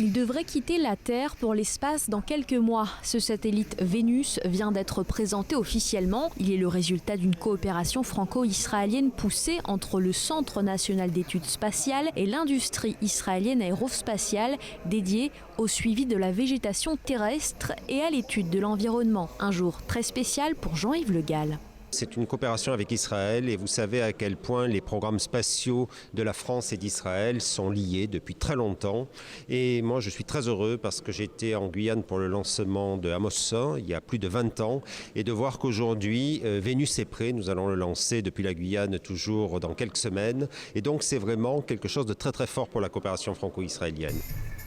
Il devrait quitter la Terre pour l'espace dans quelques mois. Ce satellite Vénus vient d'être présenté officiellement. Il est le résultat d'une coopération franco-israélienne poussée entre le Centre national d'études spatiales et l'industrie israélienne aérospatiale dédiée au suivi de la végétation terrestre et à l'étude de l'environnement. Un jour très spécial pour Jean-Yves Le Gall. C'est une coopération avec Israël et vous savez à quel point les programmes spatiaux de la France et d'Israël sont liés depuis très longtemps. Et moi je suis très heureux parce que j'étais en Guyane pour le lancement de Amos 1 il y a plus de 20 ans et de voir qu'aujourd'hui Vénus est prêt, nous allons le lancer depuis la Guyane toujours dans quelques semaines. Et donc c'est vraiment quelque chose de très très fort pour la coopération franco-israélienne.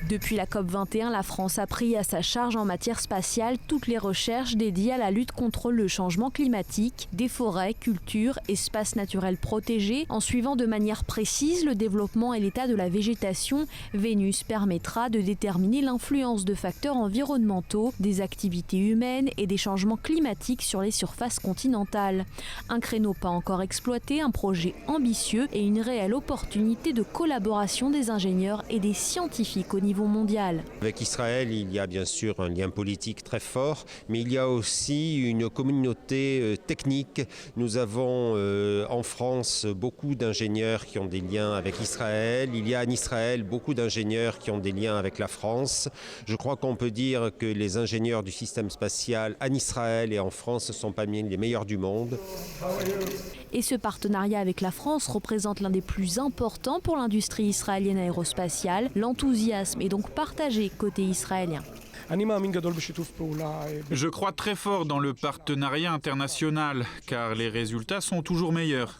Depuis la COP21, la France a pris à sa charge en matière spatiale toutes les recherches dédiées à la lutte contre le changement climatique, des forêts, cultures, espaces naturels protégés. En suivant de manière précise le développement et l'état de la végétation, Vénus permettra de déterminer l'influence de facteurs environnementaux, des activités humaines et des changements climatiques sur les surfaces continentales. Un créneau pas encore exploité, un projet ambitieux et une réelle opportunité de collaboration des ingénieurs et des scientifiques au niveau mondial. Avec Israël, il y a bien sûr un lien politique très fort, mais il y a aussi une communauté technique. Nous avons en France beaucoup d'ingénieurs qui ont des liens avec Israël. Il y a en Israël beaucoup d'ingénieurs qui ont des liens avec la France. Je crois qu'on peut dire que les ingénieurs du système spatial en Israël et en France sont parmi les meilleurs du monde. Et ce partenariat avec la France représente l'un des plus importants pour l'industrie israélienne aérospatiale. L'enthousiasme est donc partagé côté israélien. Je crois très fort dans le partenariat international, car les résultats sont toujours meilleurs.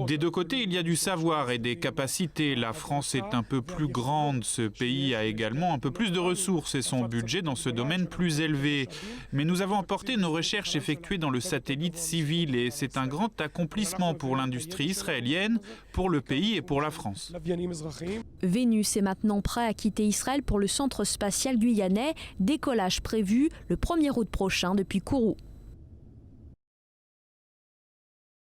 Des deux côtés, il y a du savoir et des capacités. La France est un peu plus grande, ce pays a également un peu plus de ressources et son budget dans ce domaine plus élevé. Mais nous avons apporté nos recherches effectuées dans le satellite civil et c'est un grand accomplissement pour l'industrie israélienne, pour le pays et pour la France. Vénus est maintenant prêt à quitter Israël pour le centre spatial guyanais. Décollage prévu le 1er août prochain depuis Kourou.